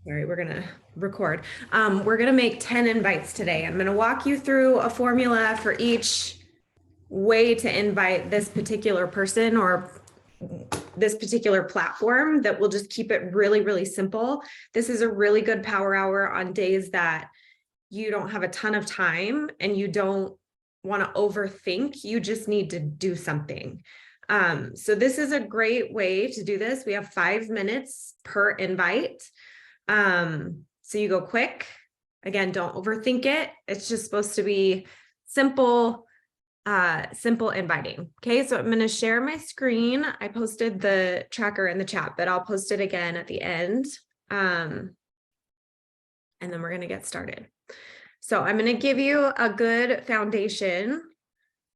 All right, we're gonna record. We're gonna make 10 invites today. I'm gonna walk you through a formula for each way to invite this particular person or this particular platform that will just keep it really, really simple. This is a really good power hour on days that you don't have a ton of time and you don't want to overthink. You just need to do something. So this is a great way to do this. We have 5 minutes per invite. So you go quick. Again, don't overthink it. It's just supposed to be simple, simple inviting. Okay, so I'm going to share my screen. I posted the tracker in the chat, but I'll post it again at the end. And then we're going to get started. So I'm going to give you a good foundation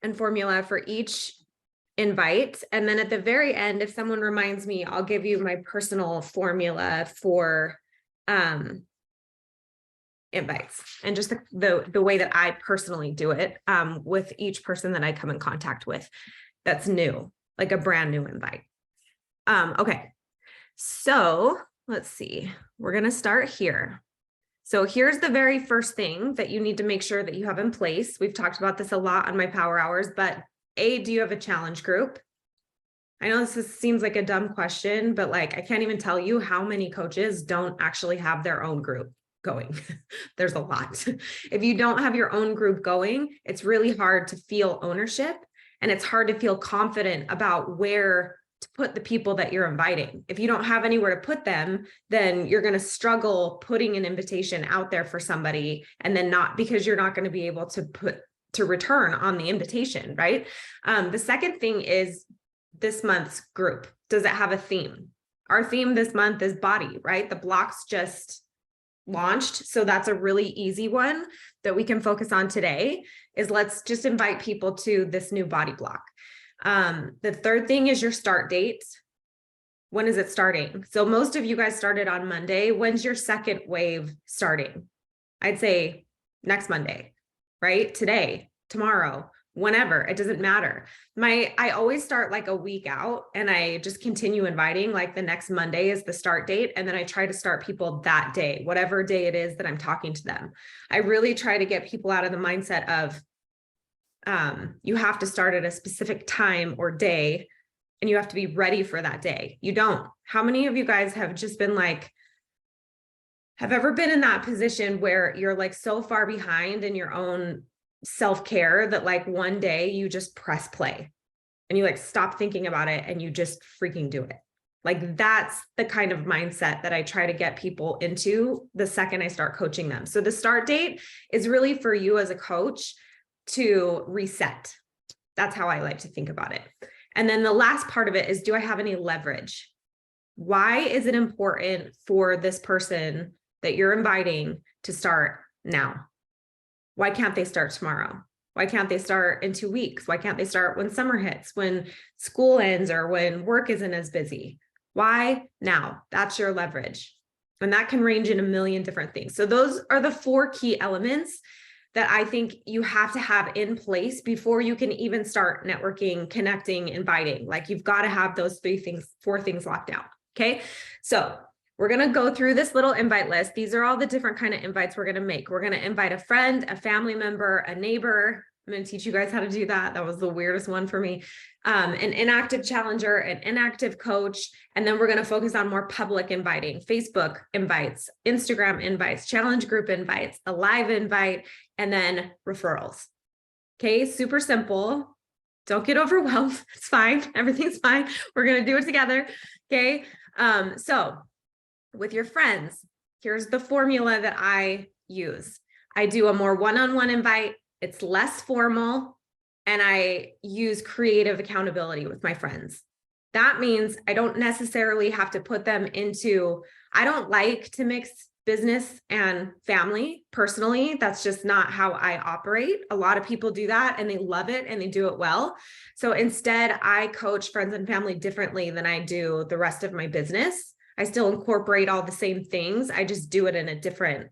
and formula for each invite. And then at the very end, if someone reminds me, I'll give you my personal formula for invites and just the way that I personally do it with each person that I come in contact with that's new, like a brand new invite. Okay, so let's see, we're going to start here. So here's the very first thing that you need to make sure that you have in place. We've talked about this a lot on my power hours, but do you have a challenge group? I know seems like a dumb question, but like, I can't even tell you how many coaches don't actually have their own group going. There's a lot. If you don't have your own group going, it's really hard to feel ownership and it's hard to feel confident about where to put the people that you're inviting. If you don't have anywhere to put them, then you're going to struggle putting an invitation out there for somebody and then not, because you're not going to be able to return on the invitation, right? The second thing is this month's group. Does it have a theme? Our theme this month is body, right? The blocks just launched. So that's a really easy one that we can focus on today is let's just invite people to this new body block. The third thing is your start date. When is it starting? So most of you guys started on Monday. When's your second wave starting? I'd say next Monday, right? Today, tomorrow, whenever, it doesn't matter. I always start like a week out and I just continue inviting, like the next Monday is the start date. And then I try to start people that day, whatever day it is that I'm talking to them. I really try to get people out of the mindset of, you have to start at a specific time or day and you have to be ready for that day. You don't. How many of you guys have just been like, have ever been in that position where you're like so far behind in your own self-care that like one day you just press play and you like stop thinking about it and you just freaking do it? Like that's the kind of mindset that I try to get people into the second I start coaching them. So the start date is really for you as a coach to reset. That's how I like to think about it. And then the last part of it is, do I have any leverage? Why is it important for this person that you're inviting to start now? Why can't they start tomorrow? Why can't they start in 2 weeks? Why can't they start when summer hits, when school ends, or when work isn't as busy? Why now? That's your leverage. And that can range in a million different things. So those are the 4 key elements that I think you have to have in place before you can even start networking, connecting, inviting. Like you've got to have those 4 things locked down. Okay. So we're going to go through this little invite list. These are all the different kind of invites we're going to make. We're going to invite a friend, a family member, a neighbor. I'm going to teach you guys how to do that. That was the weirdest one for me. An inactive challenger, an inactive coach. And then we're going to focus on more public inviting, Facebook invites, Instagram invites, challenge group invites, a live invite, and then referrals. Okay, super simple. Don't get overwhelmed. It's fine. Everything's fine. We're going to do it together. Okay. So with your friends, here's the formula that I use. I do a more one-on-one invite. It's less formal, and I use creative accountability with my friends. That means I don't necessarily have to put them into, I don't like to mix business and family personally. That's just not how I operate. A lot of people do that and they love it and they do it well. So instead, I coach friends and family differently than I do the rest of my business. I still incorporate all the same things. I just do it in a different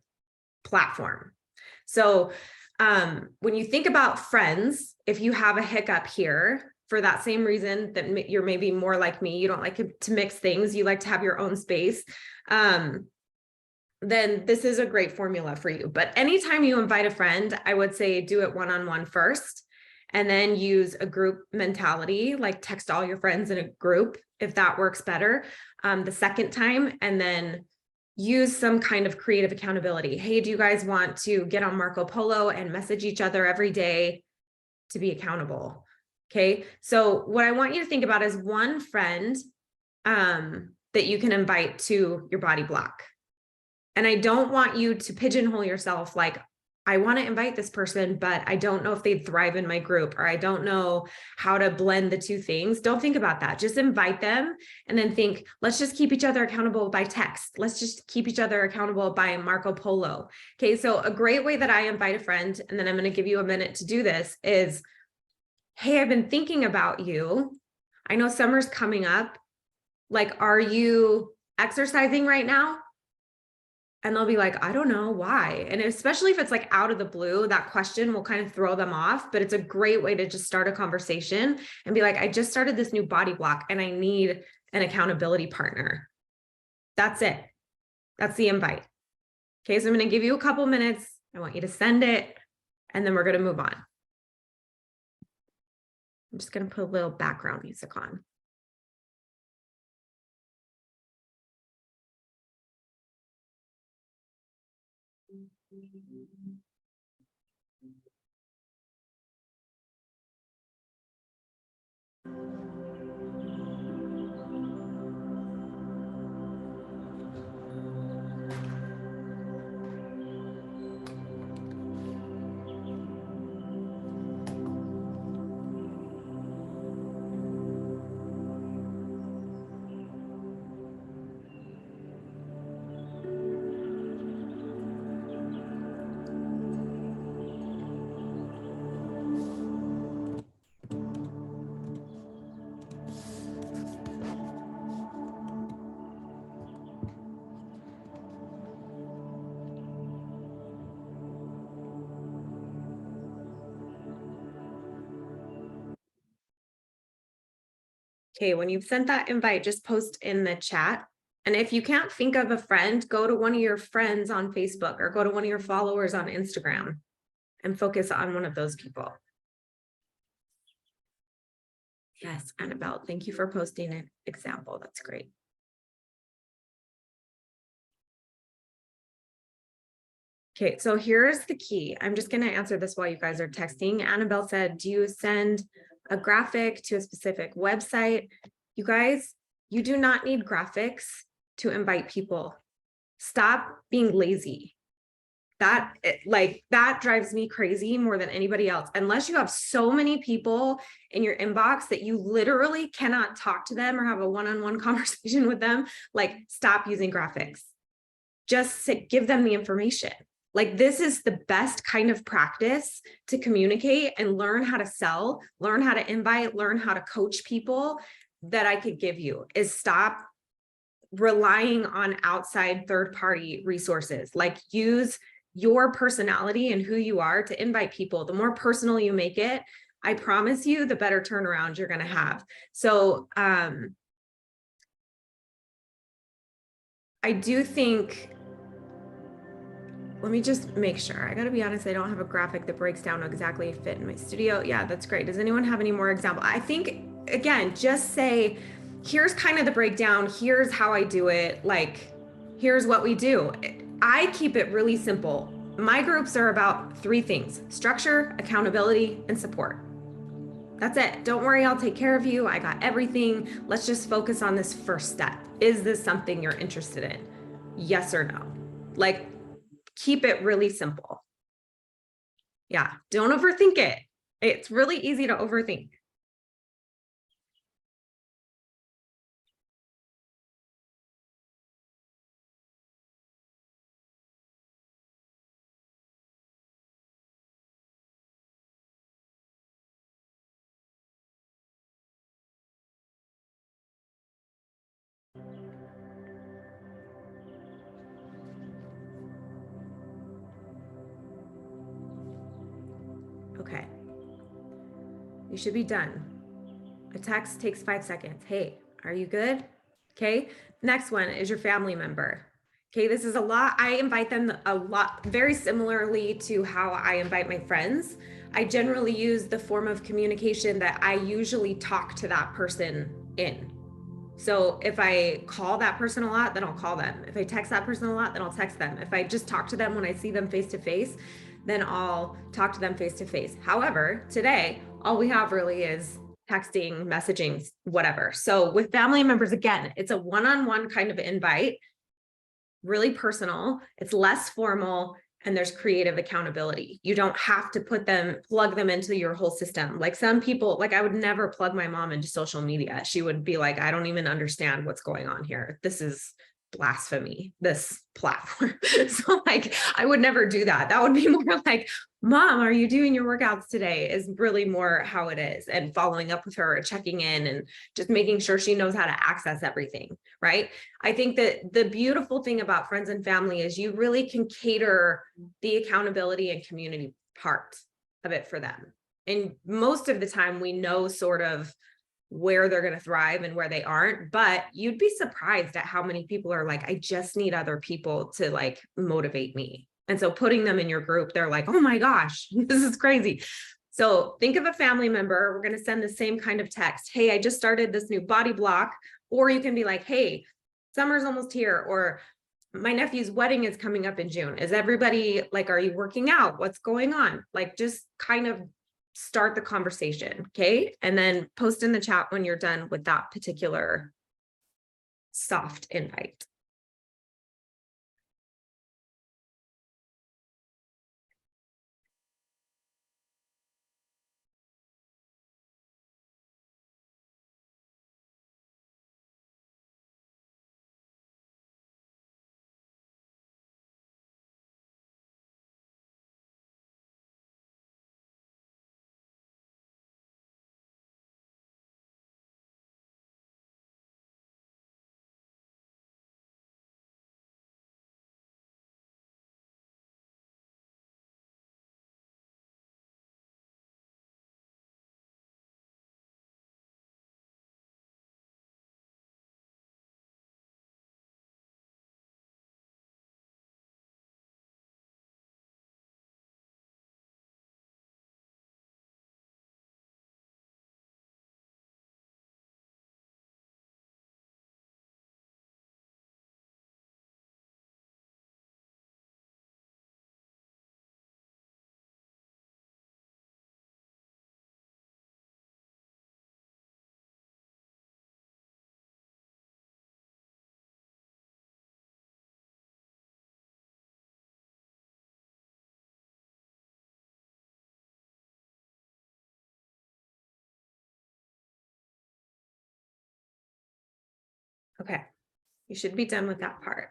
platform. So when you think about friends, if you have a hiccup here, for that same reason that you're maybe more like me, you don't like to mix things, you like to have your own space. then this is a great formula for you. But anytime you invite a friend, I would say do it one-on-one first, and then use a group mentality, like text all your friends in a group if that works better the second time, and then use some kind of creative accountability. Hey, do you guys want to get on Marco Polo and message each other every day to be accountable? Okay, so what I want you to think about is one friend that you can invite to your body block. And I don't want you to pigeonhole yourself like, I want to invite this person, but I don't know if they'd thrive in my group, or I don't know how to blend the two things. Don't think about that. Just invite them and then think, let's just keep each other accountable by text. Let's just keep each other accountable by Marco Polo. Okay, so a great way that I invite a friend, and then I'm going to give you a minute to do this, is, hey, I've been thinking about you. I know summer's coming up. Like, are you exercising right now? And they'll be like, I don't know why. And especially if it's like out of the blue, that question will kind of throw them off. But it's a great way to just start a conversation and be like, I just started this new body block and I need an accountability partner. That's it. That's the invite. Okay, so I'm going to give you a couple minutes. I want you to send it, and then we're going to move on. I'm just going to put a little background music on. Okay, when you've sent that invite, just post in the chat. And if you can't think of a friend, go to one of your friends on Facebook or go to one of your followers on Instagram and focus on one of those people. Yes, Annabelle, thank you for posting an example. That's great. Okay, so here's the key. I'm just going to answer this while you guys are texting. Annabelle said, do you send a graphic to a specific website? You guys, you do not need graphics to invite people. Stop being lazy. That drives me crazy more than anybody else. Unless you have so many people in your inbox that you literally cannot talk to them or have a one-on-one conversation with them, like, stop using graphics. Just give them the information. Like, this is the best kind of practice to communicate and learn how to sell, learn how to invite, learn how to coach people that I could give you, is stop relying on outside third-party resources. Like, use your personality and who you are to invite people. The more personal you make it, I promise you, the better turnaround you're going to have. So I do think, let me just make sure. I got to be honest, I don't have a graphic that breaks down exactly fit in my studio. Yeah, that's great. Does anyone have any more examples? I think, again, just say, here's kind of the breakdown. Here's how I do it. Like, here's what we do. I keep it really simple. My groups are about 3 things: structure, accountability, and support. That's it. Don't worry, I'll take care of you. I got everything. Let's just focus on this first step. Is this something you're interested in? Yes or no? Like, keep it really simple. Yeah, don't overthink it. It's really easy to overthink. Okay. You should be done. A text takes 5 seconds. Hey, are you good? Okay. Next one is your family member. Okay, this is a lot. I invite them a lot, very similarly to how I invite my friends. I generally use the form of communication that I usually talk to that person in. So if I call that person a lot, then I'll call them. If I text that person a lot, then I'll text them. If I just talk to them when I see them face to face, then I'll talk to them face to face. However, today, all we have really is texting, messaging, whatever. So with family members, again, it's a one-on-one kind of invite, really personal, it's less formal, and there's creative accountability. You don't have to plug them into your whole system. Like some people, like I would never plug my mom into social media. She would be like, I don't even understand what's going on here. This is blasphemy, this platform. So like, I would never do that. That would be more like, Mom, are you doing your workouts today? Is really more how it is. And following up with her, checking in, and just making sure she knows how to access everything, right? I think that the beautiful thing about friends and family is you really can cater the accountability and community part of it for them. And most of the time we know sort of where they're going to thrive and where they aren't, but you'd be surprised at how many people are like, I just need other people to like motivate me. And so putting them in your group, they're like, oh my gosh, this is crazy. So think of a family member. We're going to send the same kind of text. Hey, I just started this new body block. Or you can be like, hey, summer's almost here. Or my nephew's wedding is coming up in June. Is everybody like, are you working out? What's going on? Like, just kind of start the conversation. Okay. And then post in the chat when you're done with that particular soft invite. Okay. You should be done with that part.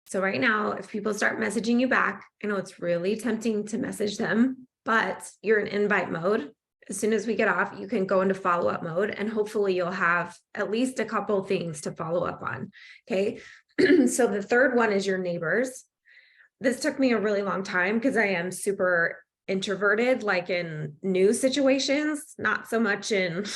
So right now, if people start messaging you back, I know it's really tempting to message them, but you're in invite mode. As soon as we get off, you can go into follow-up mode, and hopefully you'll have at least a couple things to follow up on. Okay. So the third one is your neighbors. This took me a really long time because I am super introverted, like in new situations, not so much in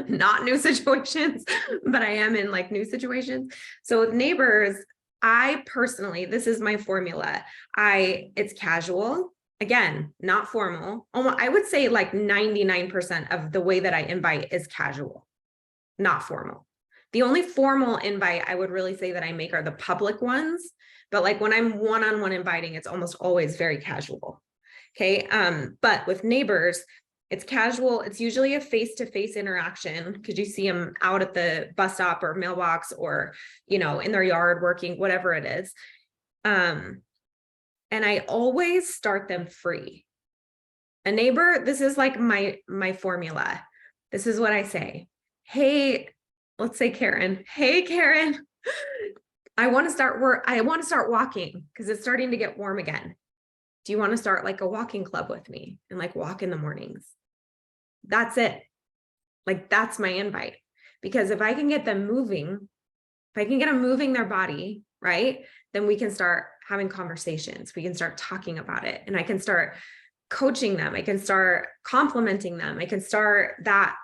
not new situations, but I am in like new situations. So with neighbors, I personally, this is my formula. It's casual. Again, not formal. I would say like 99% of the way that I invite is casual, not formal. The only formal invite I would really say that I make are the public ones. But like when I'm one-on-one inviting, it's almost always very casual. Okay. But with neighbors, it's casual. It's usually a face-to-face interaction because you see them out at the bus stop or mailbox or, in their yard working, whatever it is. And I always start them free. A neighbor, this is like my formula. This is what I say. Hey, let's say Karen. Hey, Karen, I want to start walking because it's starting to get warm again. Do you want to start like a walking club with me and like walk in the mornings? That's it. Like, that's my invite. Because if I can get them moving, if I can get them moving their body, right, then we can start having conversations. We can start talking about it, and I can start coaching them. I can start complimenting them. I can start that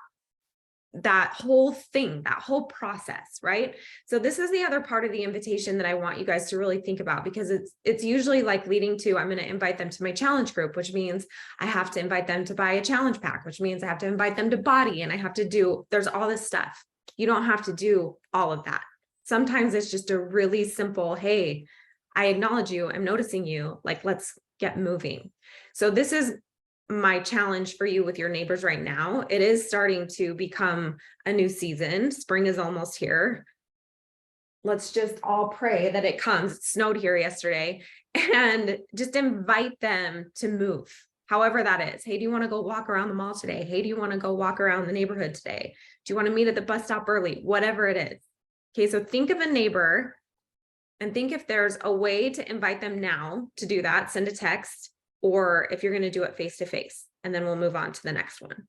that whole thing, that whole process, right? So this is the other part of the invitation that I want you guys to really think about, because it's usually like leading to, I'm going to invite them to my challenge group, which means I have to invite them to buy a challenge pack, which means I have to invite them to body, and I have to do, there's all this stuff. You don't have to do all of that. Sometimes it's just a really simple, hey, I acknowledge you, I'm noticing you, like, let's get moving. So this is my challenge for you with your neighbors right now. It is starting to become a new season. Spring is almost here. Let's just all pray that it comes. It snowed here yesterday, and just invite them to move, however that is. Hey, do you want to go walk around the mall today? Hey, do you want to go walk around the neighborhood today? Do you want to meet at the bus stop early? Whatever it is. Okay, so think of a neighbor and think if there's a way to invite them now to do that. Send a text, or if you're going to do it face to face, and then we'll move on to the next one.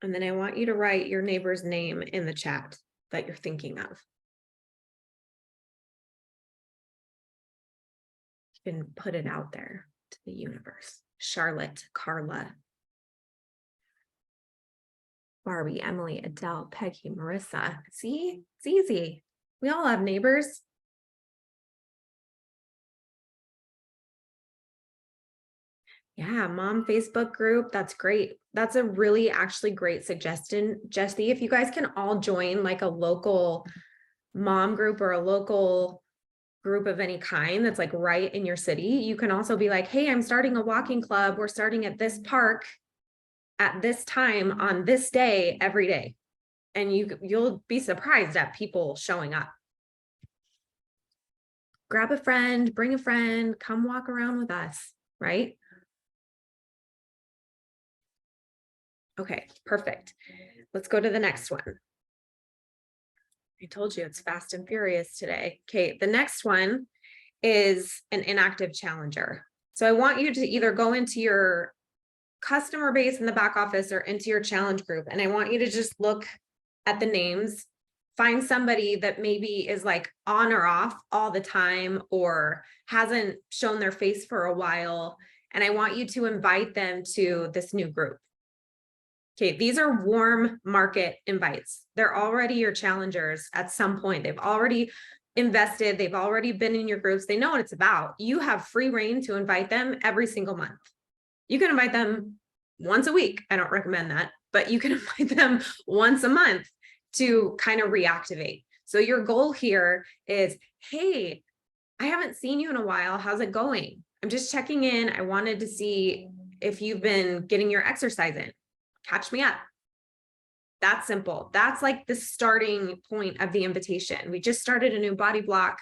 And then I want you to write your neighbor's name in the chat that you're thinking of. You can put it out there to the universe. Charlotte, Carla, Barbie, Emily, Adele, Peggy, Marissa. See, it's easy. We all have neighbors. Yeah, mom Facebook group. That's great. That's a really actually great suggestion, Jessie. If you guys can all join like a local mom group or a local group of any kind that's like right in your city, you can also be like, hey, I'm starting a walking club. We're starting at this park at this time on this day every day. And you'll be surprised at people showing up. Grab a friend, bring a friend, come walk around with us, right? Okay, perfect. Let's go to the next one. I told you it's fast and furious today. Okay, the next one is an inactive challenger. So I want you to either go into your customer base in the back office or into your challenge group, and I want you to just look at the names, find somebody that maybe is like on or off all the time or hasn't shown their face for a while, and I want you to invite them to this new group. Okay, these are warm market invites. They're already your challengers at some point. They've already invested. They've already been in your groups. They know what it's about. You have free reign to invite them every single month. You can invite them once a week. I don't recommend that, but you can invite them once a month to kind of reactivate. So your goal here is, hey, I haven't seen you in a while. How's it going? I'm just checking in. I wanted to see if you've been getting your exercise in. Catch me up. That's simple. That's like the starting point of the invitation. We just started a new body block.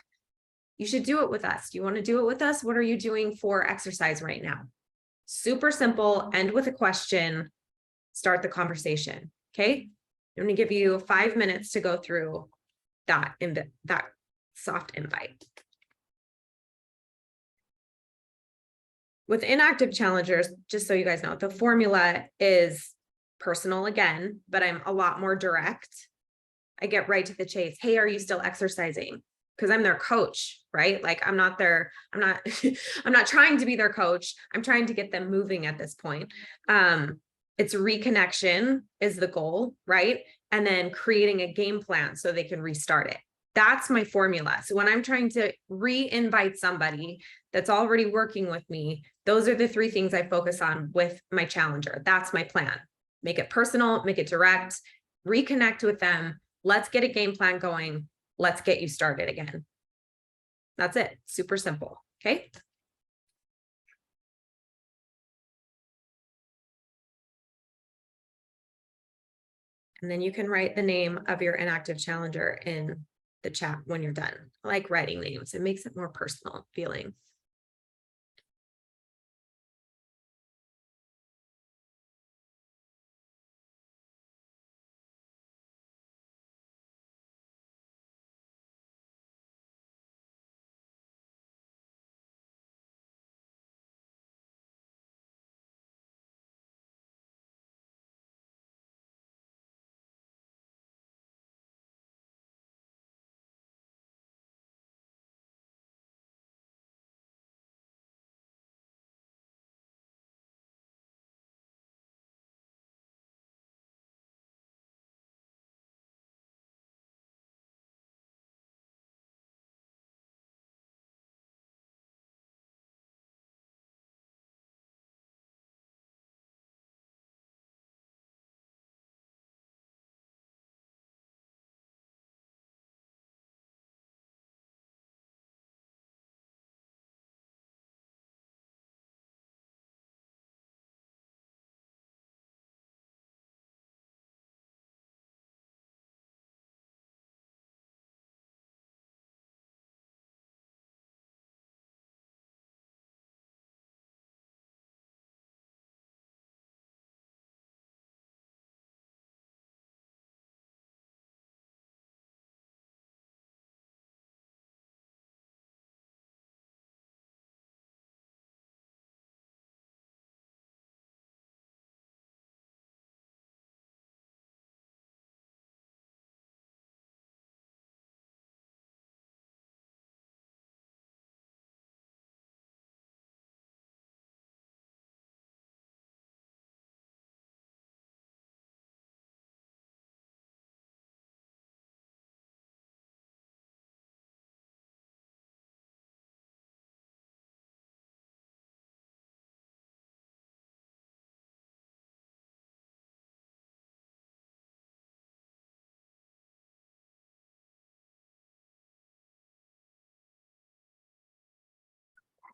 You should do it with us. Do you want to do it with us? What are you doing for exercise right now? Super simple. End with a question. Start the conversation. Okay. I'm going to give you 5 minutes to go through that soft invite. With inactive challengers, just so you guys know, the formula is personal again, but I'm a lot more direct. I get right to the chase. Hey, are you still exercising? Because I'm their coach, right? Like I'm not I'm not trying to be their coach. I'm trying to get them moving at this point. It's reconnection is the goal, right? And then creating a game plan so they can restart it. That's my formula. So when I'm trying to re-invite somebody that's already working with me, those are the 3 things I focus on with my challenger. That's my plan. Make it personal, make it direct, reconnect with them. Let's get a game plan going. Let's get you started again. That's it. Super simple. Okay. And then you can write the name of your inactive challenger in the chat when you're done. I like writing names. It makes it more personal feeling.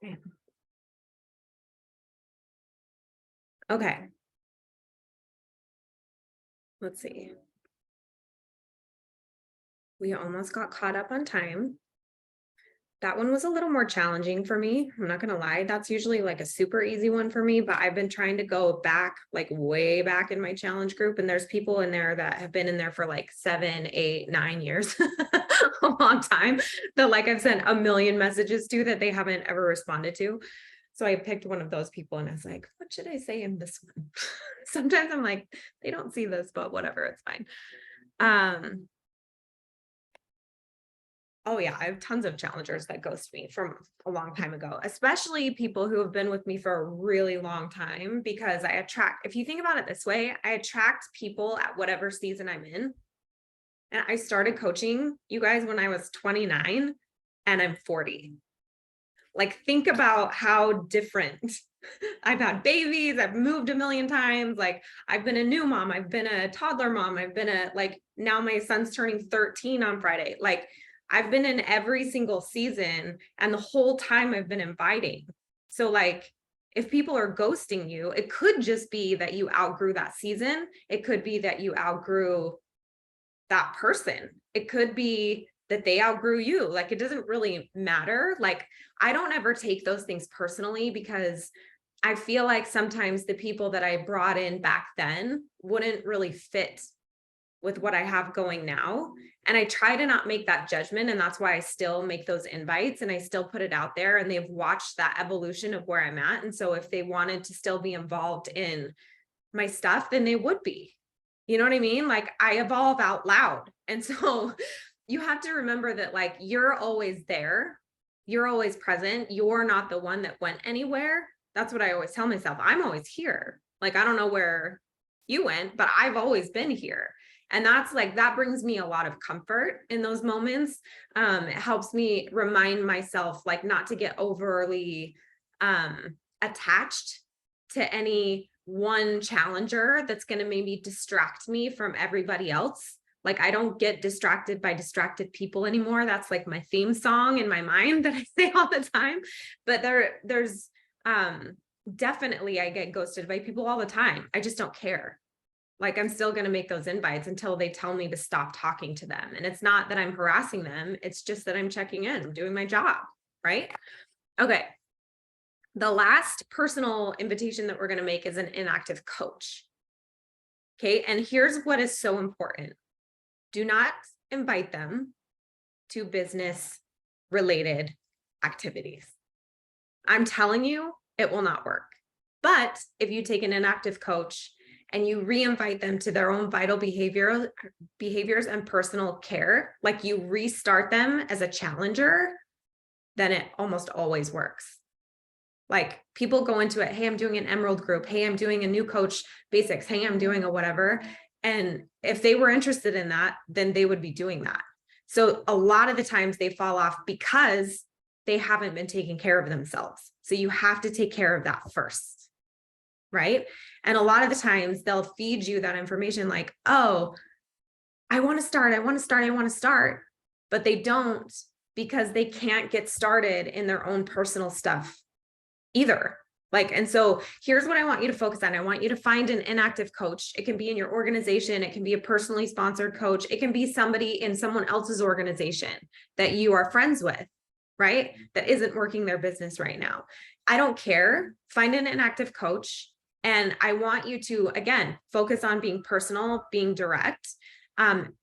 Okay. Okay. Let's see. We almost got caught up on time. That one was a little more challenging for me. I'm not gonna lie. That's usually like a super easy one for me, but I've been trying to go back, like way back in my challenge group. And there's people in there that have been in there for like 7, 8, 9 years, a long time that like I've sent a million messages to that they haven't ever responded to. So I picked one of those people and I was like, what should I say in this one? Sometimes I'm like, they don't see this, but whatever, it's fine. Oh yeah, I have tons of challengers that ghost me from a long time ago, especially people who have been with me for a really long time, because I attract, if you think about it this way, I attract people at whatever season I'm in. And I started coaching you guys when I was 29 and I'm 40. Like, think about how different I've had babies, I've moved a million times. Like, I've been a new mom, I've been a toddler mom, I've been like, now my son's turning 13 on Friday. Like, I've been in every single season, and the whole time I've been inviting. So, like, if people are ghosting you, it could just be that you outgrew that season. It could be that you outgrew that person. It could be that they outgrew you. Like, it doesn't really matter. Like, I don't ever take those things personally, because I feel like sometimes the people that I brought in back then wouldn't really fit with what I have going now. And I try to not make that judgment. And that's why I still make those invites and I still put it out there, and they've watched that evolution of where I'm at. And so if they wanted to still be involved in my stuff, then they would be. You know what I mean? Like, I evolve out loud. And so you have to remember that, like, you're always there. You're always present. You're not the one that went anywhere. That's what I always tell myself. I'm always here. Like, I don't know where you went, but I've always been here. And that's like, that brings me a lot of comfort in those moments. It helps me remind myself, like, not to get overly attached to any one challenger that's going to maybe distract me from everybody else. Like, I don't get distracted by distracted people anymore. That's like my theme song in my mind that I say all the time. But there's definitely, I get ghosted by people all the time. I just don't care. Like, I'm still going to make those invites until they tell me to stop talking to them. And it's not that I'm harassing them. It's just that I'm checking in, I'm doing my job. Right. Okay. The last personal invitation that we're going to make is an inactive coach. Okay. And here's what is so important. Do not invite them to business related activities. I'm telling you, it will not work. But if you take an inactive coach and you re-invite them to their own vital behaviors and personal care, like you restart them as a challenger, then it almost always works. Like, people go into it, hey, I'm doing an Emerald group. Hey, I'm doing a new coach basics. Hey, I'm doing a whatever. And if they were interested in that, then they would be doing that. So a lot of the times they fall off because they haven't been taking care of themselves. So you have to take care of that first. Right. And a lot of the times they'll feed you that information like, oh, I want to start. But they don't, because they can't get started in their own personal stuff either. Like, and so here's what I want you to focus on. I want you to find an inactive coach. It can be in your organization. It can be a personally sponsored coach. It can be somebody in someone else's organization that you are friends with, right? That isn't working their business right now. I don't care. Find an inactive coach. And I want you to, again, focus on being personal, being direct.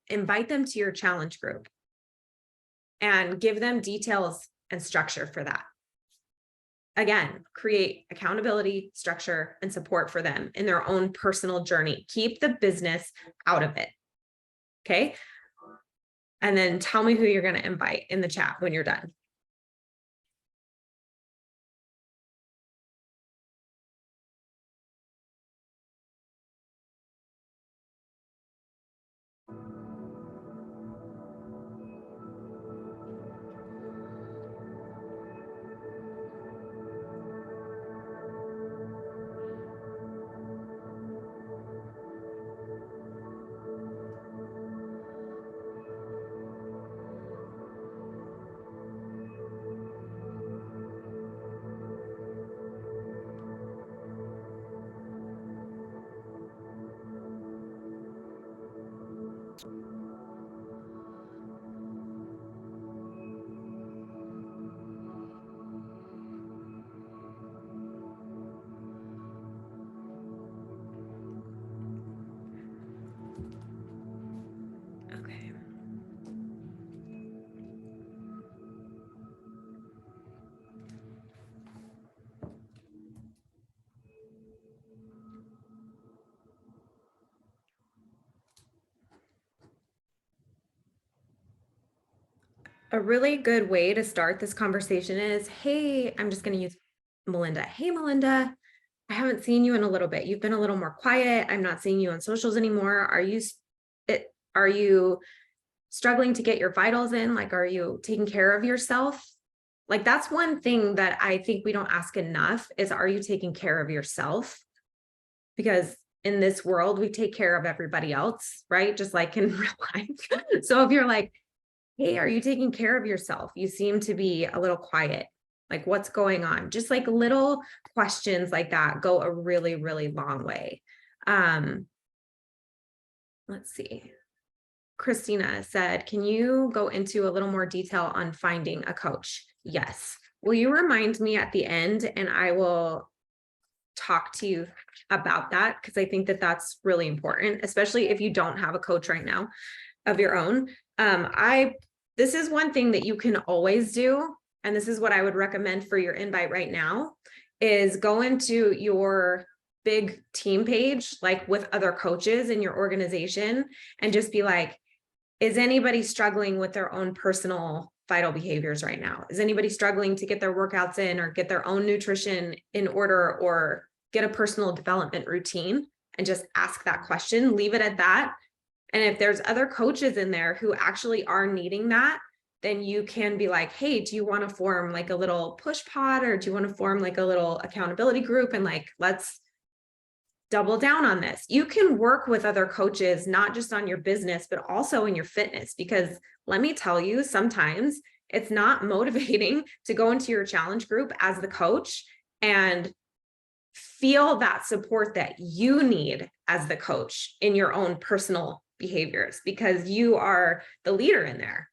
Invite them to your challenge group and give them details and structure for that. Again, create accountability, structure, and support for them in their own personal journey. Keep the business out of it. Okay. And then tell me who you're going to invite in the chat when you're done. Okay. A really good way to start this conversation is, hey, I'm just going to use Melinda. Hey, Melinda, I haven't seen you in a little bit. You've been a little more quiet. I'm not seeing you on socials anymore. Are you struggling to get your vitals in? Like, are you taking care of yourself? Like, that's one thing that I think we don't ask enough is, are you taking care of yourself? Because in this world, we take care of everybody else, right? Just like in real life. So if you're like, hey, are you taking care of yourself? You seem to be a little quiet. Like, what's going on? Just like little questions like that go a really, really long way. Let's see. Christina said, can you go into a little more detail on finding a coach? Yes. Will you remind me at the end, and I will talk to you about that, because I think that that's really important, especially if you don't have a coach right now of your own. This is one thing that you can always do, and this is what I would recommend for your invite right now, is go into your big team page, like with other coaches in your organization, and just be like, is anybody struggling with their own personal vital behaviors right now? Is anybody struggling to get their workouts in, or get their own nutrition in order, or get a personal development routine? And just ask that question, leave it at that. And if there's other coaches in there who actually are needing that, then you can be like, hey, do you want to form like a little push pod, or do you want to form like a little accountability group? And like, let's double down on this. You can work with other coaches, not just on your business, but also in your fitness, because let me tell you, sometimes it's not motivating to go into your challenge group as the coach and feel that support that you need as the coach in your own personal behaviors, because you are the leader in there.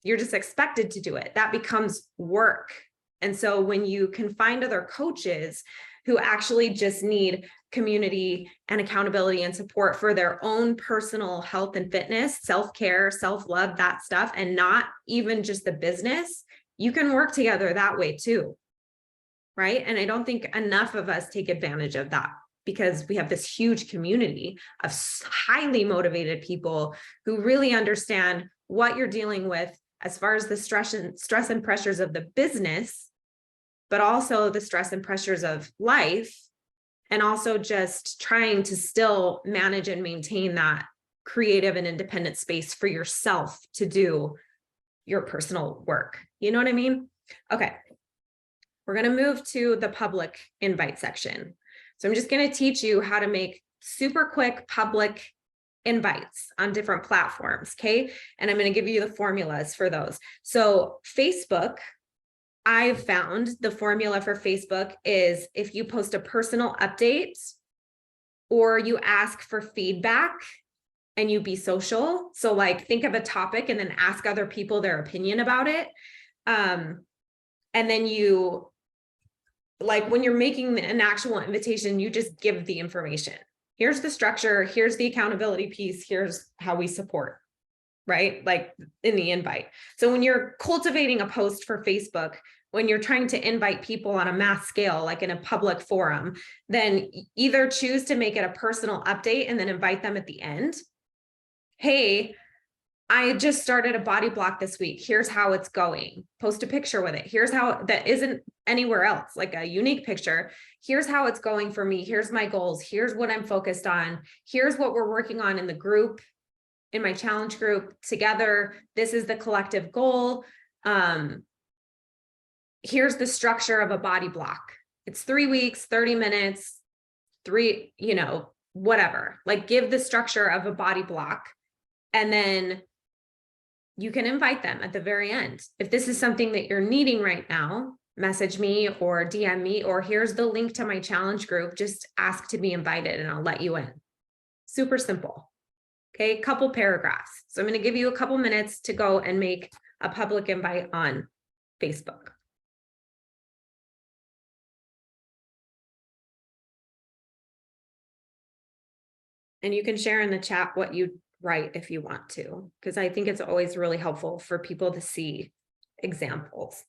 You're just expected to do it. That becomes work. And so when you can find other coaches who actually just need community and accountability and support for their own personal health and fitness, self-care, self-love, that stuff, and not even just the business, you can work together that way too. Right? And I don't think enough of us take advantage of that, because we have this huge community of highly motivated people who really understand what you're dealing with as far as the stress and pressures of the business, but also the stress and pressures of life, and also just trying to still manage and maintain that creative and independent space for yourself to do your personal work. You know what I mean? Okay. We're going to move to the public invite section. So I'm just going to teach you how to make super quick public invites on different platforms. Okay. And I'm going to give you the formulas for those. So Facebook, I've found the formula for Facebook is if you post a personal update, or you ask for feedback, and you be social. So like, think of a topic and then ask other people their opinion about it. And then you, like when you're making an actual invitation, you just give the information. Here's the structure. Here's the accountability piece. Here's how we support, right? Like in the invite. So when you're cultivating a post for Facebook, when you're trying to invite people on a mass scale, like in a public forum, then either choose to make it a personal update and then invite them at the end. Hey, I just started a body block this week. Here's how it's going. Post a picture with it. Here's how, that isn't anywhere else, like a unique picture. Here's how it's going for me. Here's my goals. Here's what I'm focused on. Here's what we're working on in the group, in my challenge group together. This is the collective goal. Here's the structure of a body block. It's 3 weeks, 30 minutes, whatever. Like, give the structure of a body block, and then you can invite them at the very end. If this is something that you're needing right now, message me or DM me, or here's the link to my challenge group. Just ask to be invited and I'll let you in. Super simple. Okay, a couple paragraphs. So I'm going to give you a couple minutes to go and make a public invite on Facebook. And you can share in the chat what you write if you want to, because I think it's always really helpful for people to see examples.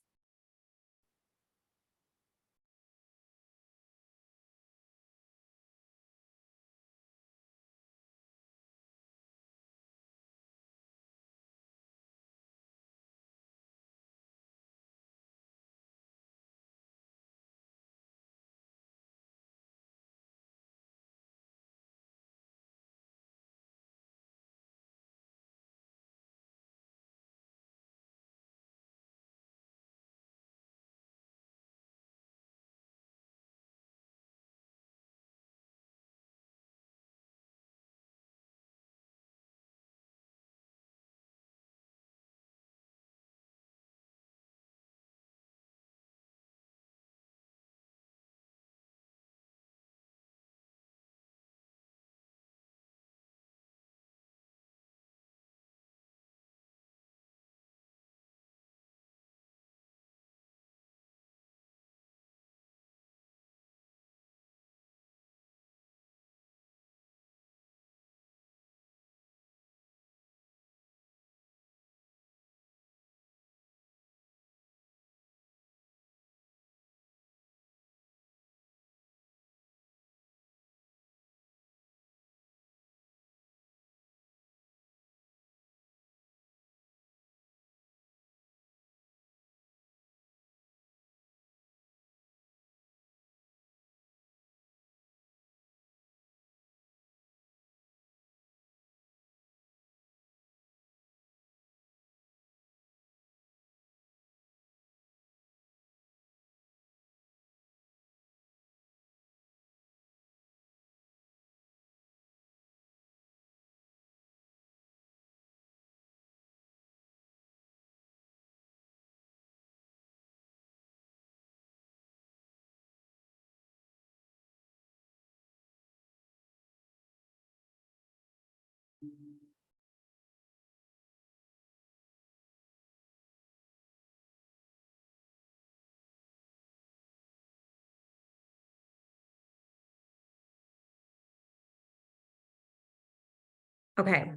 Okay.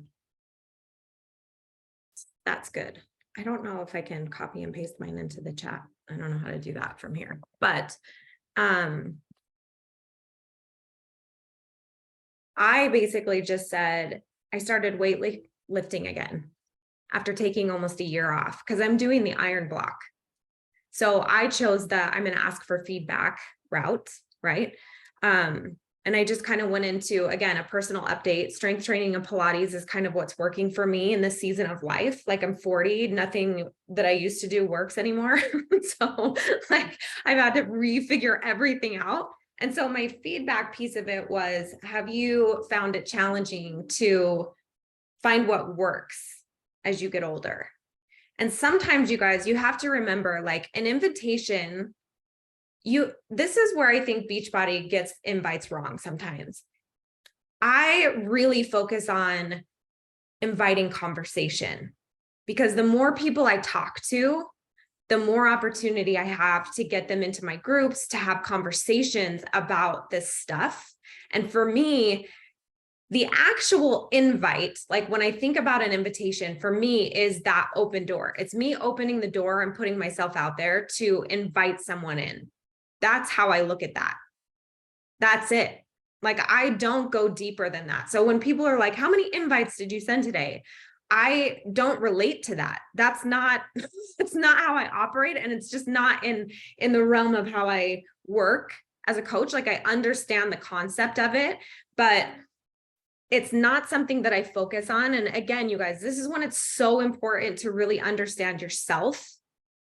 That's good. I don't know if I can copy and paste mine into the chat. I don't know how to do that from here, but I basically just said, I started weightlifting again after taking almost a year off because I'm doing the iron block. So I chose the I'm going to ask for feedback route, right? And I just kind of went into, again, a personal update. Strength training and Pilates is kind of what's working for me in this season of life. Like I'm 40, nothing that I used to do works anymore. So like I've had to refigure everything out. And so my feedback piece of it was, have you found it challenging to find what works as you get older? And sometimes you guys, you have to remember like an invitation, this is where I think Beachbody gets invites wrong sometimes. I really focus on inviting conversation because the more people I talk to, the more opportunity I have to get them into my groups to have conversations about this stuff. And for me, the actual invite, like when I think about an invitation, for me is that open door. It's me opening the door and putting myself out there to invite someone in. That's how I look at that. That's it. Like I don't go deeper than that. So when people are like, how many invites did you send today? I don't relate to that. That's not, it's not how I operate. And it's just not in the realm of how I work as a coach. Like I understand the concept of it, but it's not something that I focus on. And again, you guys, this is when it's so important to really understand yourself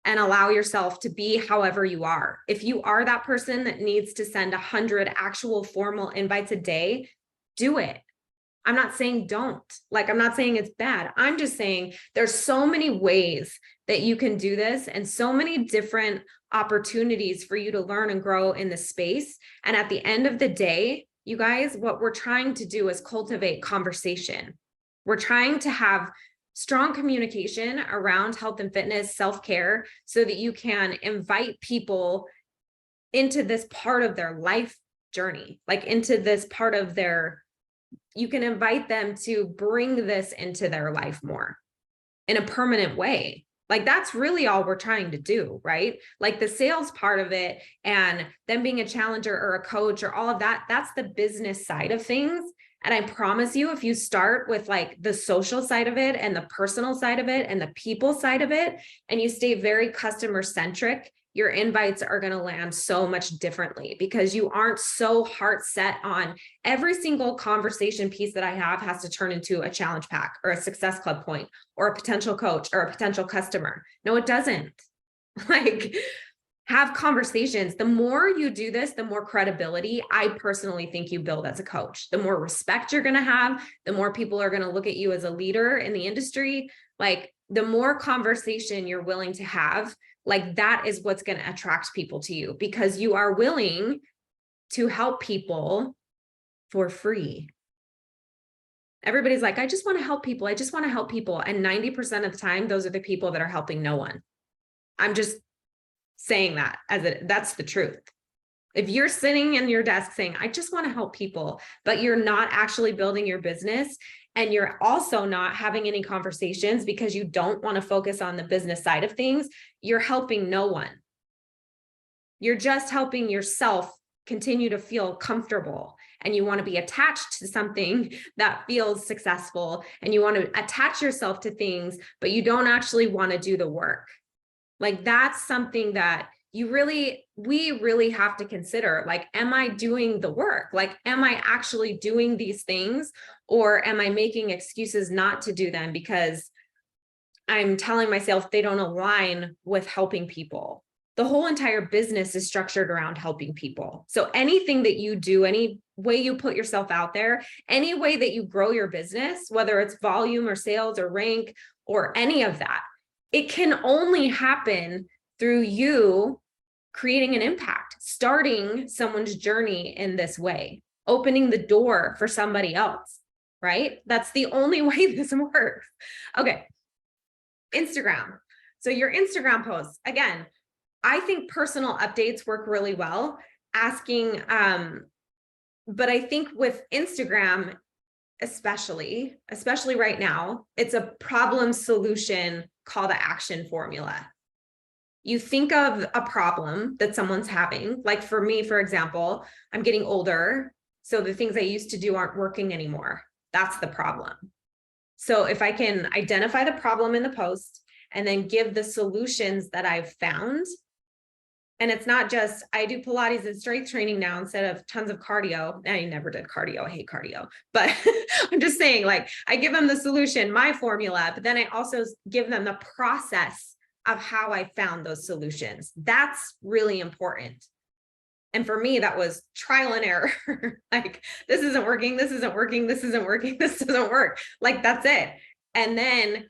and allow yourself to be however you are. If you are that person that needs to send 100 actual formal invites a day, do it. I'm not saying don't. Like, I'm not saying it's bad. I'm just saying there's so many ways that you can do this and so many different opportunities for you to learn and grow in the space. And at the end of the day, you guys, what we're trying to do is cultivate conversation. We're trying to have strong communication around health and fitness, self-care, so that you can invite people into this part of their life journey, like into this part of their, you can invite them to bring this into their life more in a permanent way. Like that's really all we're trying to do, right? Like the sales part of it and them being a challenger or a coach or all of that, that's the business side of things. And I promise you, if you start with like the social side of it and the personal side of it and the people side of it, and you stay very customer centric, your invites are going to land so much differently because you aren't so heart set on every single conversation piece that I have has to turn into a challenge pack or a success club point or a potential coach or a potential customer. No, it doesn't. Like, have conversations. The more you do this, the more credibility I personally think you build as a coach. The more respect you're going to have, the more people are going to look at you as a leader in the industry. Like the more conversation you're willing to have, like that is what's going to attract people to you because you are willing to help people for free. Everybody's like, I just want to help people. I just want to help people. And 90% of the time, those are the people that are helping no one. I'm just saying that that's the truth. If you're sitting in your desk saying, I just want to help people, but you're not actually building your business and you're also not having any conversations because you don't want to focus on the business side of things, you're helping no one. You're just helping yourself continue to feel comfortable and you want to be attached to something that feels successful and you want to attach yourself to things, but you don't actually want to do the work. Like that's something that we really have to consider. Like, am I doing the work? Like, am I actually doing these things or am I making excuses not to do them because I'm telling myself they don't align with helping people? The whole entire business is structured around helping people. So anything that you do, any way you put yourself out there, any way that you grow your business, whether it's volume or sales or rank or any of that, it can only happen through you creating an impact, starting someone's journey in this way, opening the door for somebody else, right? That's the only way this works. Okay, Instagram. So your Instagram posts, again, I think personal updates work really well, asking, but I think with Instagram, especially right now, it's a problem solution call to action formula. You think of a problem that someone's having, like for me, for example, I'm getting older, so the things I used to do aren't working anymore. That's the problem. So if I can identify the problem in the post and then give the solutions that I've found, and it's not just, I do Pilates and strength training now instead of tons of cardio. I never did cardio. I hate cardio, but I'm just saying, like, I give them the solution, my formula, but then I also give them the process of how I found those solutions. That's really important. And for me, that was trial and error. Like, this isn't working. This isn't working. This isn't working. This doesn't work. Like, that's it. And then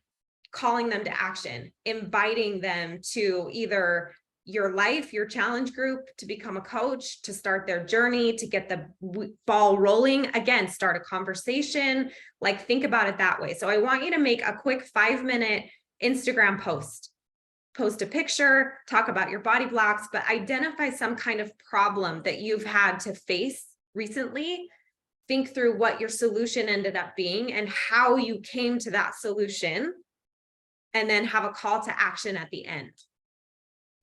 calling them to action, inviting them to either your life, your challenge group, to become a coach, to start their journey, to get the ball rolling. Again, start a conversation. Like, think about it that way. So I want you to make a quick 5-minute Instagram post a picture, talk about your body blocks, but identify some kind of problem that you've had to face recently. Think through what your solution ended up being and how you came to that solution, and then have a call to action at the end.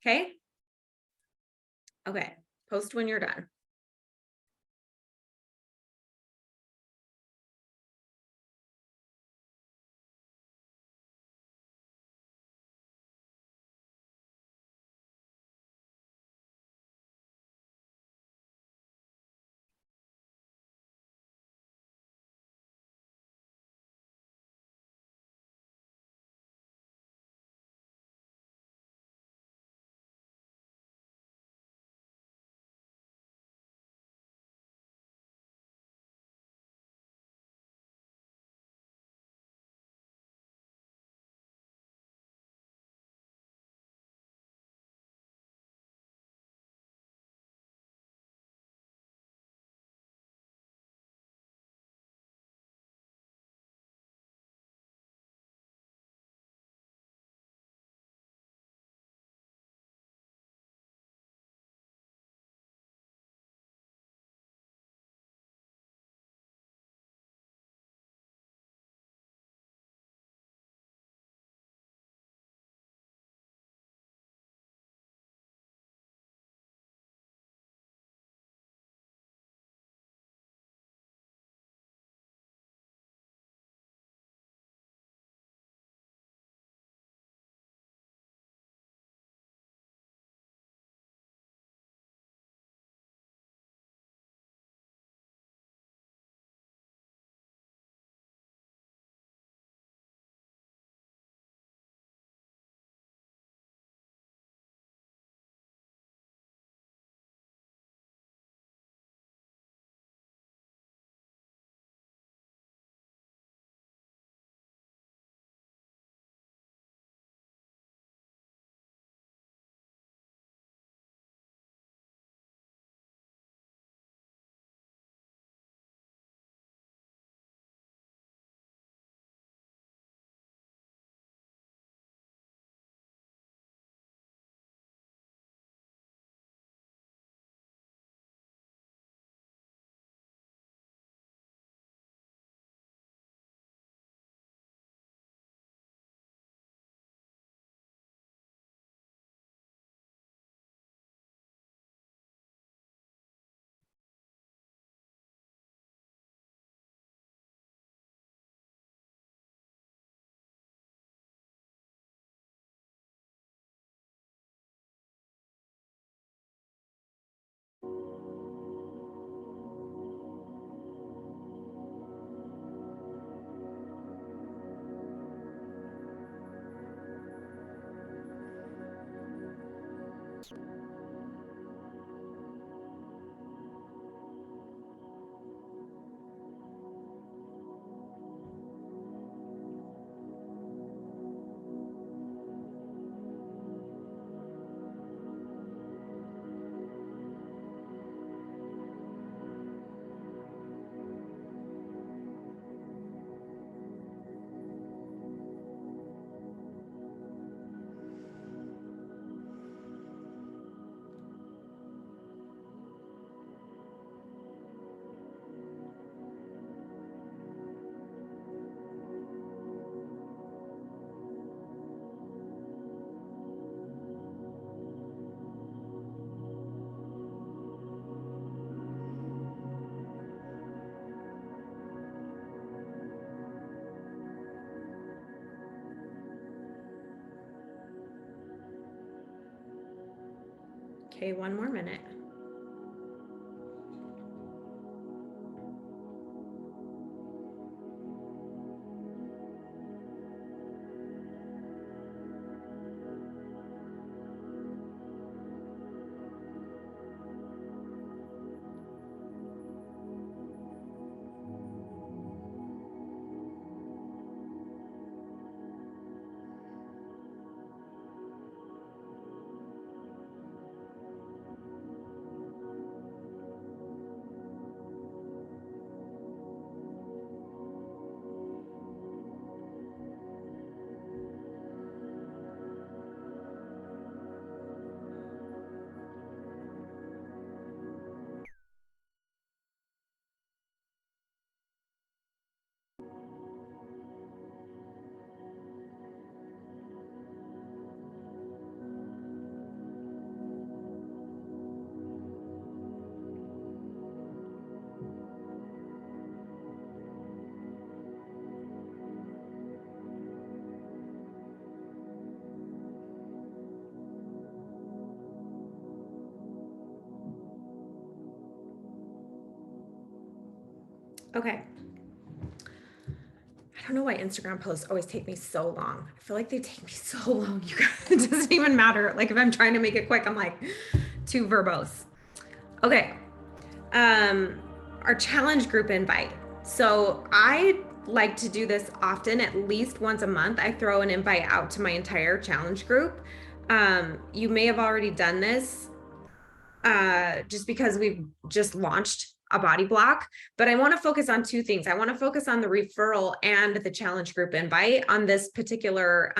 Okay? Okay, post when you're done. Okay, one more minute. Okay. I don't know why Instagram posts always take me so long. I feel like they take me so long. You guys, it doesn't even matter. Like if I'm trying to make it quick, I'm like too verbose. Okay. Our challenge group invite. So I like to do this often, at least once a month. I throw an invite out to my entire challenge group. You may have already done this just because we've just launched a body block, but I want to focus on two things. I want to focus on the referral and the challenge group invite on this particular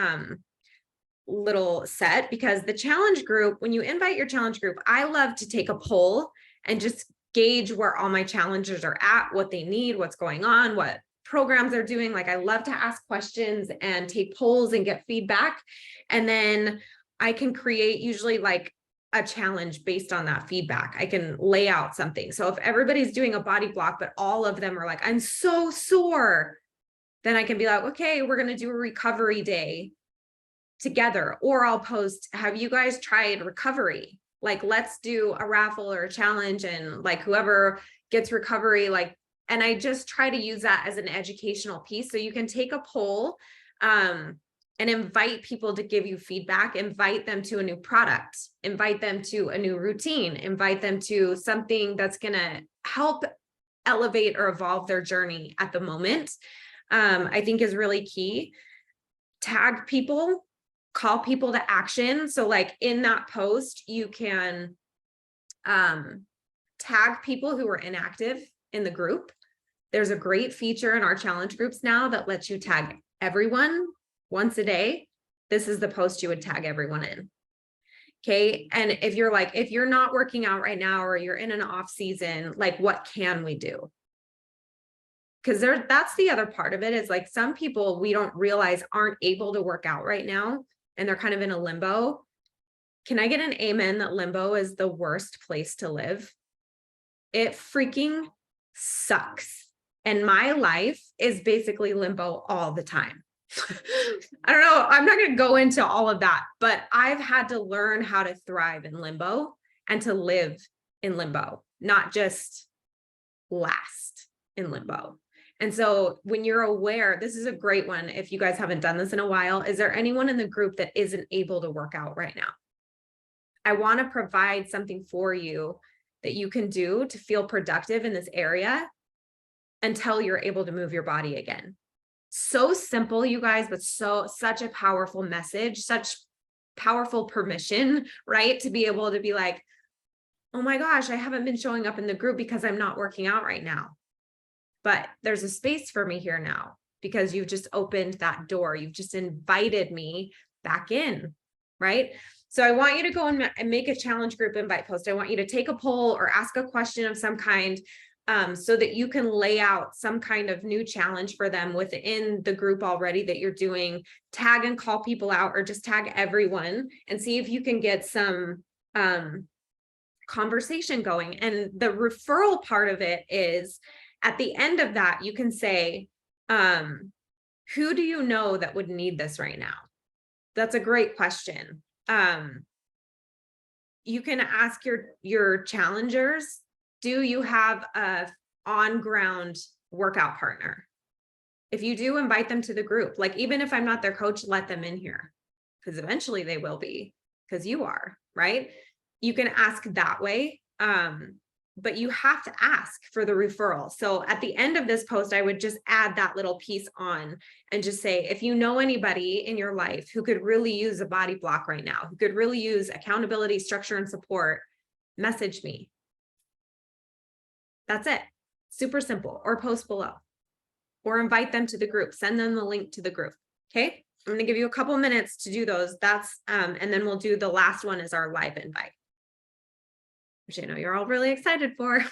little set, because the challenge group, when you invite your challenge group, I love to take a poll and just gauge where all my challengers are at, what they need, what's going on, what programs they're doing. Like I love to ask questions and take polls and get feedback. And then I can create usually like a challenge based on that feedback. I can lay out something. So if everybody's doing a body block, but all of them are like, I'm so sore, then I can be like, okay, we're going to do a recovery day together. Or I'll post, have you guys tried recovery? Like, let's do a raffle or a challenge, and like whoever gets recovery, like, and I just try to use that as an educational piece. So you can take a poll and invite people to give you feedback, invite them to a new product, invite them to a new routine, invite them to something that's going to help elevate or evolve their journey at the moment. I think is really key. Tag people, call people to action. So like in that post, you can tag people who are inactive in the group. There's a great feature in our challenge groups now that lets you tag everyone once a day. This is the post you would tag everyone in. Okay. And if you're like, if you're not working out right now, or you're in an off season, like what can we do? Because that's the other part of it, is like some people we don't realize aren't able to work out right now, and they're kind of in a limbo. Can I get an amen that limbo is the worst place to live? It freaking sucks. And my life is basically limbo all the time. I don't know. I'm not going to go into all of that, but I've had to learn how to thrive in limbo and to live in limbo, not just last in limbo. And so when you're aware, this is a great one. If you guys haven't done this in a while, is there anyone in the group that isn't able to work out right now? I want to provide something for you that you can do to feel productive in this area until you're able to move your body again. So simple, you guys, but such a powerful message, such powerful permission, right? To be able to be like, oh my gosh, I haven't been showing up in the group because I'm not working out right now. But there's a space for me here now because you've just opened that door. You've just invited me back in, right? So I want you to go and make a challenge group invite post. I want you to take a poll or ask a question of some kind, so that you can lay out some kind of new challenge for them within the group already that you're doing. Tag and call people out, or just tag everyone and see if you can get some conversation going. And the referral part of it is, at the end of that, you can say, who do you know that would need this right now? That's a great question. you can ask your challengers, do you have a on-ground workout partner? If you do, invite them to the group. Like, even if I'm not their coach, let them in here, because eventually they will be, because you are, right? You can ask that way. But you have to ask for the referral. So at the end of this post, I would just add that little piece on and just say, if you know anybody in your life who could really use a body block right now, who could really use accountability, structure, and support, message me. That's it. Super simple. Or post below. Or invite them to the group. Send them the link to the group. Okay. I'm going to give you a couple minutes to do those. That's and then we'll do the last one as our live invite, which I know you're all really excited for.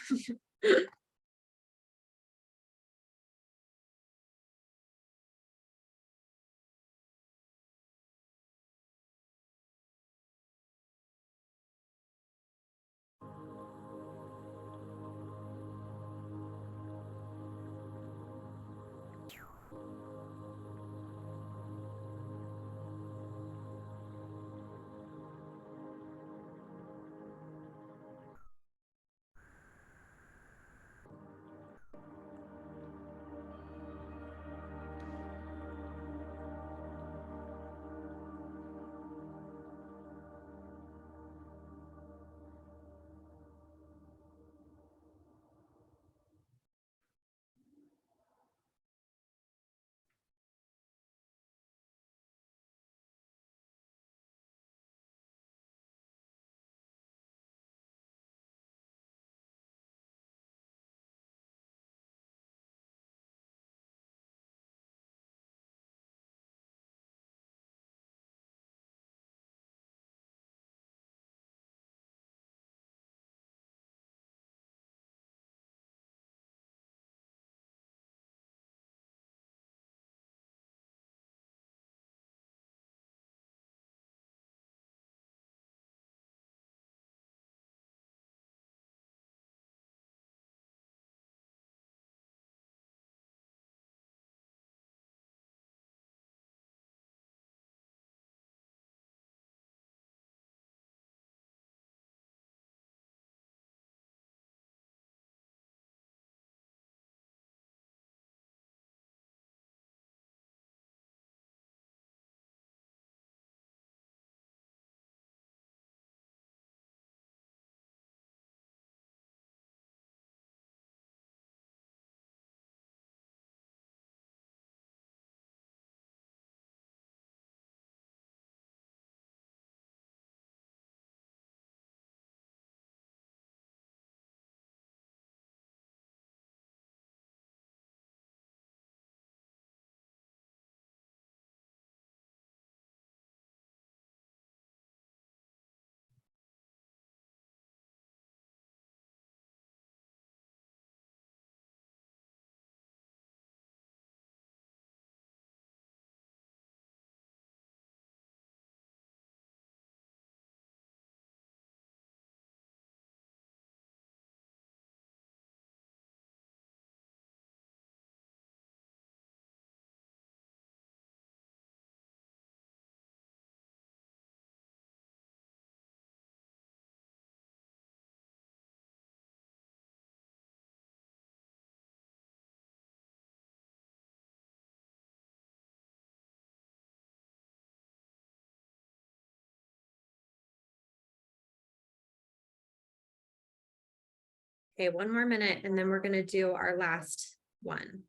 Okay, one more minute, and then we're going to do our last one.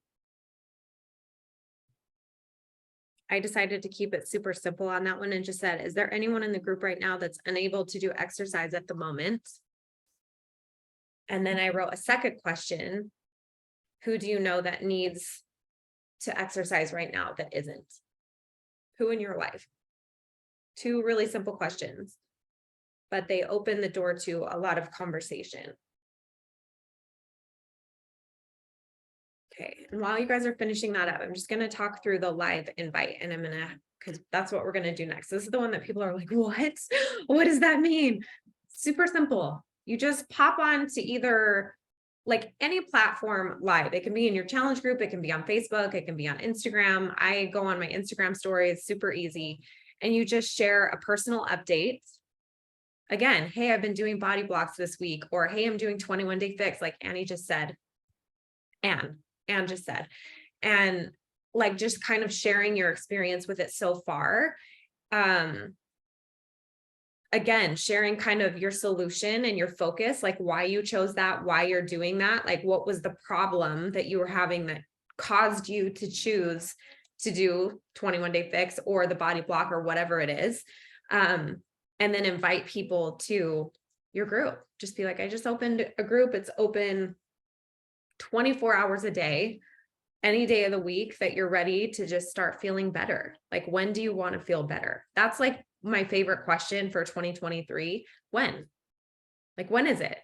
I decided to keep it super simple on that one and just said, is there anyone in the group right now that's unable to do exercise at the moment? And then I wrote a second question. Who do you know that needs to exercise right now that isn't? Who in your life? Two really simple questions, but they open the door to a lot of conversation. Okay, and while you guys are finishing that up, I'm just going to talk through the live invite, and I'm going to, because that's what we're going to do next. This is the one that people are like, what? What does that mean? Super simple. You just pop on to either like any platform live. It can be in your challenge group. It can be on Facebook. It can be on Instagram. I go on my Instagram story. It's super easy. And you just share a personal update again, hey, I've been doing body blocks this week, or hey, I'm doing 21 day fix, like Annie just said, Anne just said, and like just kind of sharing your experience with it so far. Again, sharing kind of your solution and your focus, like why you chose that, why you're doing that, like what was the problem that you were having that caused you to choose to do 21 day fix or the body block or whatever it is. And then invite people to your group. Just be like, I just opened a group. It's open 24 hours a day, any day of the week that you're ready to just start feeling better. Like, when do you want to feel better? That's like my favorite question for 2023. When? Like, when is it?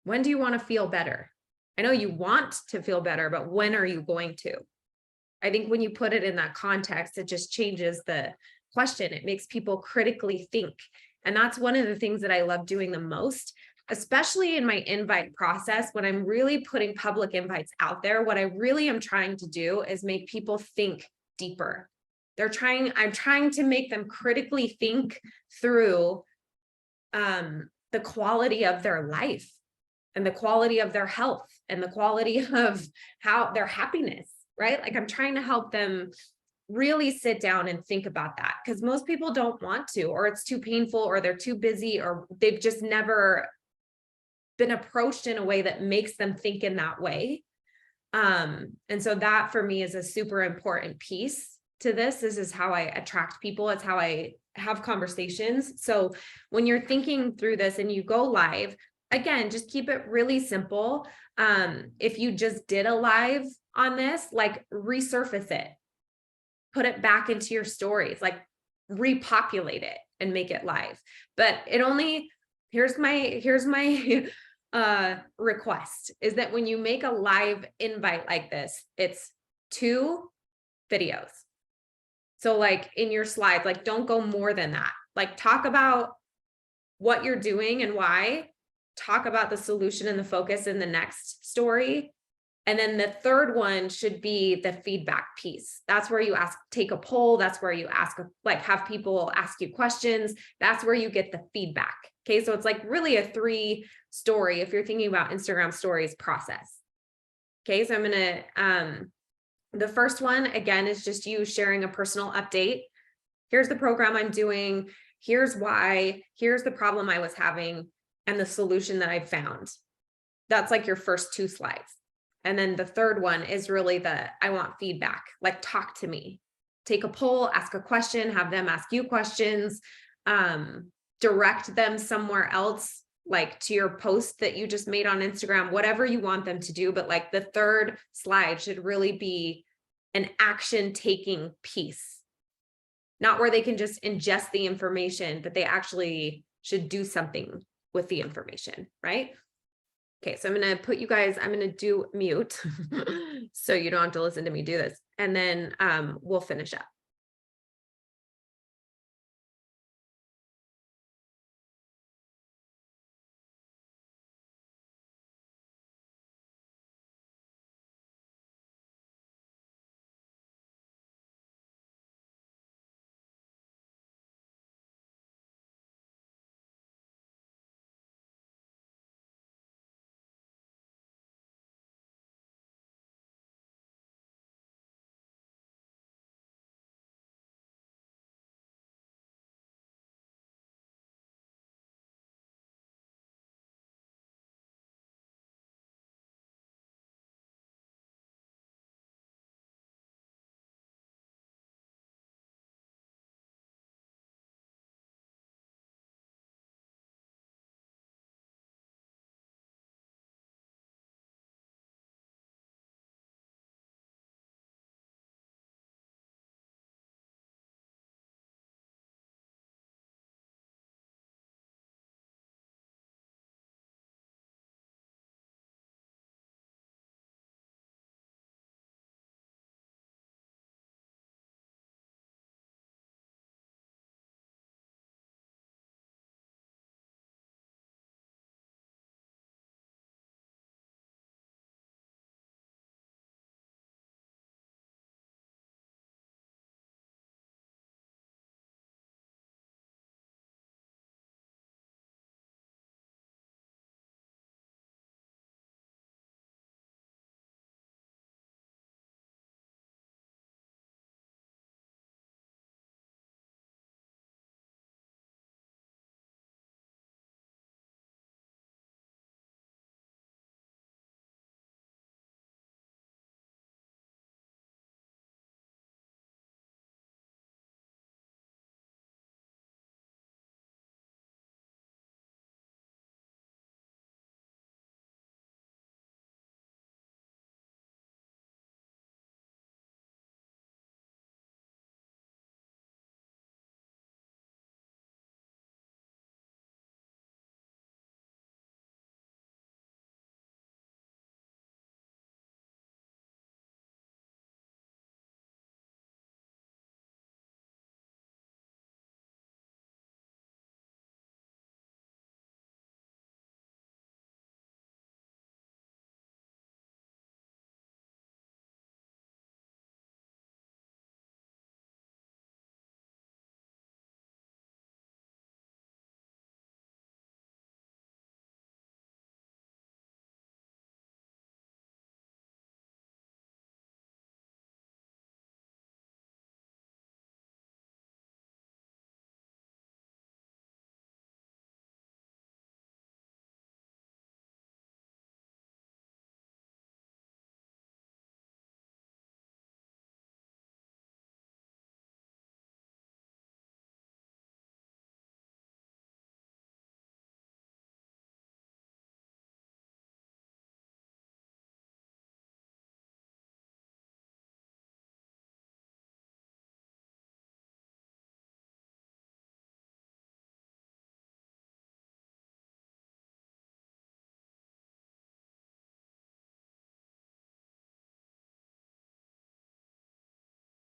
When do you want to feel better? I know you want to feel better, but when are you going to? I think when you put it in that context, it just changes the question. It makes people critically think. And that's one of the things that I love doing the most, especially in my invite process. When I'm really putting public invites out there, what I really am trying to do is make people think deeper. I'm trying to make them critically think through the quality of their life and the quality of their health and the quality of how their happiness, right? Like, I'm trying to help them really sit down and think about that, because most people don't want to, or it's too painful, or they're too busy, or they've just never been approached in a way that makes them think in that way. And so that for me is a super important piece to this. This is how I attract people. It's how I have conversations. So when you're thinking through this and you go live, again, just keep it really simple. If you just did a live on this, like, resurface it, put it back into your stories, like repopulate it and make it live. But it only, here's my request, is that when you make a live invite like this, it's 2 videos. So like in your slides, like, don't go more than that. Like, talk about what you're doing and why, talk about the solution and the focus in the next story. And then the third one should be the feedback piece. That's where you take a poll. That's where you like, have people ask you questions. That's where you get the feedback. Okay. So it's like really a 3-story, if you're thinking about Instagram stories, process. Okay. So I'm going to, the first one, again, is just you sharing a personal update. Here's the program I'm doing. Here's why. Here's the problem I was having and the solution that I found. That's like your first 2 slides. And then the third one is really I want feedback, like, talk to me, take a poll, ask a question, have them ask you questions, direct them somewhere else, like to your post that you just made on Instagram, whatever you want them to do. But like, the third slide should really be an action taking piece, not where they can just ingest the information, but they actually should do something with the information, right? Okay, so I'm going to put you guys, I'm going to do mute so you don't have to listen to me do this. And then we'll finish up.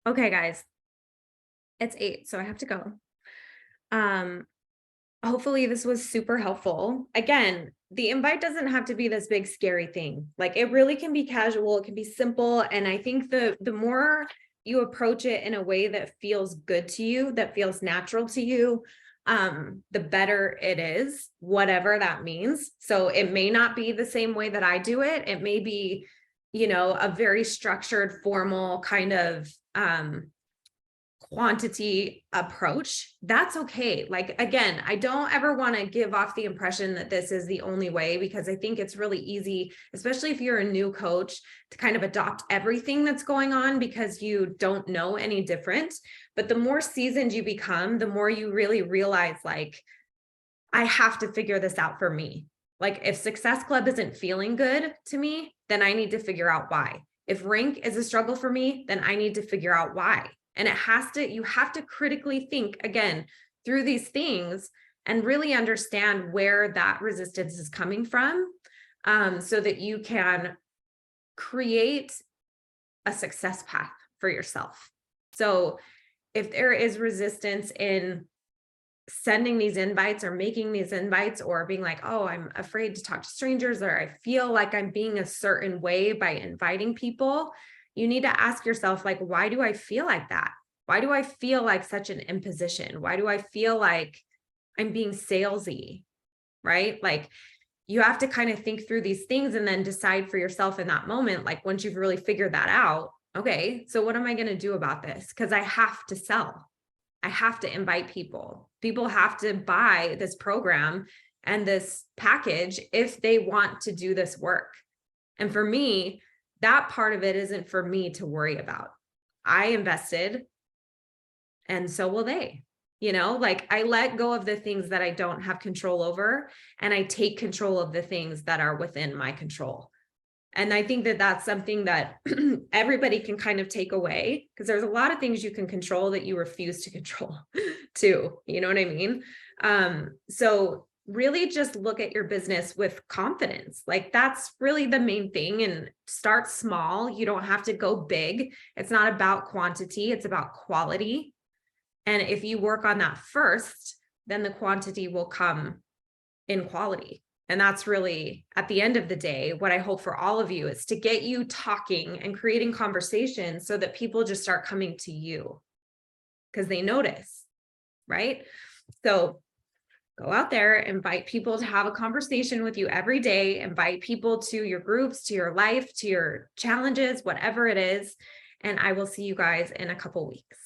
Okay, guys, it's 8, so I have to go. Um, Hopefully this was super helpful. Again, the invite doesn't have to be this big scary thing. Like it really can be casual, it can be simple. And I think the more you approach it in a way that feels good to you, that feels natural to you, the better it is, whatever that means. So it may not be the same way that I do it. It may be, a very structured, formal kind of quantity approach. That's okay. Like, again, I don't ever want to give off the impression that this is the only way, because I think it's really easy, especially if you're a new coach, to kind of adopt everything that's going on because you don't know any different. But the more seasoned you become, the more you really realize, like, I have to figure this out for me. Like, if Success Club isn't feeling good to me, then I need to figure out why. If rank is a struggle for me, then I need to figure out why. And you have to critically think again through these things and really understand where that resistance is coming from, so that you can create a success path for yourself. So if there is resistance in sending these invites or making these invites, or being like, oh, I'm afraid to talk to strangers, or I feel like I'm being a certain way by inviting people, you need to ask yourself, like, why do I feel like that? Why do I feel like such an imposition? Why do I feel like I'm being salesy? Right? Like, you have to kind of think through these things and then decide for yourself in that moment, like once you've really figured that out, okay, so what am I going to do about this? Because I have to sell. I have to invite people. People have to buy this program and this package if they want to do this work. And for me, that part of it isn't for me to worry about. I invested, and so will they. Like, I let go of the things that I don't have control over, and I take control of the things that are within my control. And I think that that's something that everybody can kind of take away, because there's a lot of things you can control that you refuse to control too. You know what I mean? So really just look at your business with confidence. Like, that's really the main thing, and start small. You don't have to go big. It's not about quantity, it's about quality. And if you work on that first, then the quantity will come in quality. And that's really, at the end of the day, what I hope for all of you is to get you talking and creating conversations so that people just start coming to you because they notice, right? So go out there, invite people to have a conversation with you every day, invite people to your groups, to your life, to your challenges, whatever it is. And I will see you guys in a couple weeks.